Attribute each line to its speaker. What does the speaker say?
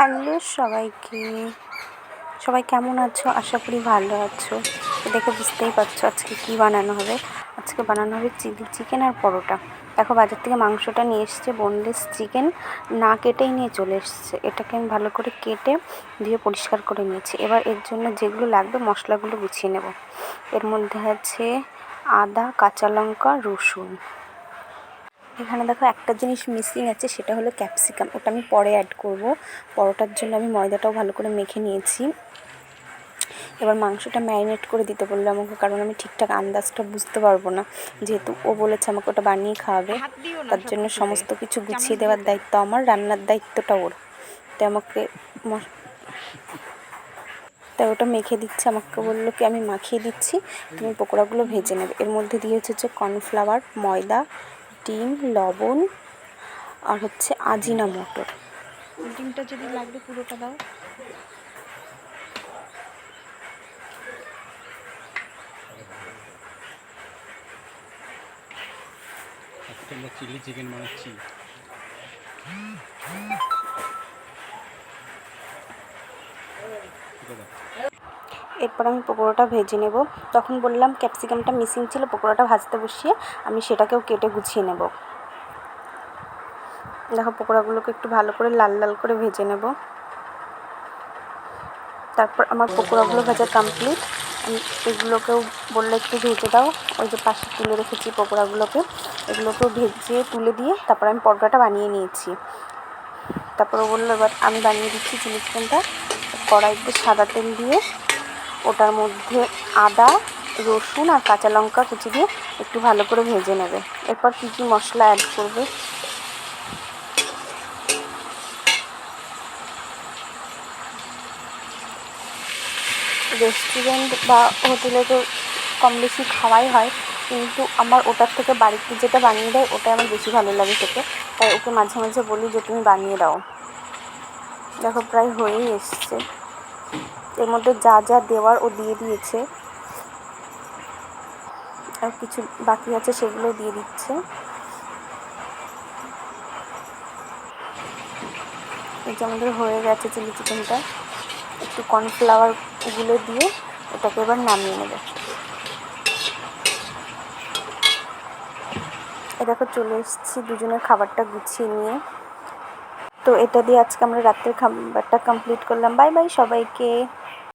Speaker 1: Hello সবাইকে, সবাই কেমন আছো? আশা করি ভালো আছো। তো দেখে বুঝতেই পারছো আজকে কী বানানো হবে। আজকে বানানো হবে চিলি চিকেন আর পরোটা। দেখো বাজার থেকে মাংসটা নিয়ে এসছে, বোনলেস চিকেন না কেটেই নিয়ে চলে এসছে। এটাকে আমি ভালো করে কেটে ধুয়ে পরিষ্কার করে নিয়েছি। এবার এর জন্য যেগুলো লাগবে মশলাগুলো গুছিয়ে নেব। এর মধ্যে আছে আদা, কাঁচা লঙ্কা, রসুন। এখানে দেখো একটা জিনিস মিসিং আছে, সেটা হলো ক্যাপসিকাম। ওটা আমি পরে অ্যাড করব। পরোটার জন্য আমি ময়দাটাও ভালো করে মেখে নিয়েছি। এবার মাংসটা ম্যারিনেট করে দিতে বললো আমাকে, কারণ আমি ঠিকঠাক আন্দাজটা বুঝতে পারবো না, যেহেতু ও বলেছে আমাকে ওটা বানিয়ে খাওয়াবে। তার জন্য সমস্ত কিছু গুছিয়ে দেওয়ার দায়িত্ব আমার, রান্নার দায়িত্বটা ওর। তো আমাকে তাই ওটা মেখে দিচ্ছে। আমাকে বললো কি আমি মাখিয়ে দিচ্ছি, তুমি পকোড়াগুলো ভেজে নেবে। এর মধ্যে দিয়েছে হচ্ছে কর্নফ্লাওয়ার, ময়দা, ডিম, লবণ আর হচ্ছে আজিনামোটো। ডিমটা যদি লাগবে পুরোটা দাও।
Speaker 2: আজকে আমরা চিলি চিকেন বানাচ্ছি।
Speaker 1: এরপর আমি পকোড়াটা ভেজে নেব। তখন বললাম ক্যাপসিকামটা মিসিং ছিল, পকোড়াটা ভাজতে বসিয়ে আমি সেটাকেও কেটে গুছিয়ে নেব। দেখো পকোড়াগুলোকে একটু ভালো করে লাল লাল করে ভেজে নেব। তারপর আমার পকোড়াগুলো ভাজা কমপ্লিট। আমি এগুলোকেও বললে একটু ভেজে দাও। ওই যে পাশে তুলে রেখেছি পকোড়াগুলোকে, এগুলোকেও ভেজে তুলে দিয়ে তারপর আমি পরোটাটা বানিয়ে নিয়েছি। তারপরে বললো এবার আমি বানিয়ে দিচ্ছি চিলি চিকেনটা। কড়াইতে সাদা তেল দিয়ে ওটার মধ্যে আদা, রসুন আর কাঁচা লঙ্কা কুচি দিয়ে একটু ভালো করে ভেজে নেবে। এরপর কী কী মশলা অ্যাড করবে। রেস্টুরেন্ট বা হোটেলে তো কম বেশি খাওয়াই হয়, কিন্তু আমার ওটার থেকে বাড়িতে যেটা বানিয়ে দেয় ওটাই আমার বেশি ভালো লাগে খেতে। তাই ওকে মাঝে মাঝে বলি যে তুমি বানিয়ে দাও। দেখো প্রায় হয়েই এসছে। এর মধ্যে যা যা দেওয়ার ও দিয়ে দিয়েছে, আর কিছু বাকি আছে সেগুলো দিয়ে দিচ্ছে। এই যে আমাদের হয়ে গেছে চিলি চিকেনটা। একটু কর্নফ্লাওয়ার গুলে দিয়ে এটাকে এবার নামিয়ে নেবে। এ দেখো চলে এসেছি দুজনের খাবারটা গুছিয়ে নিয়ে। তো এটা দিয়ে আজকে আমরা রাত্রের খাবারটা কমপ্লিট করলাম। বাই বাই সবাইকে।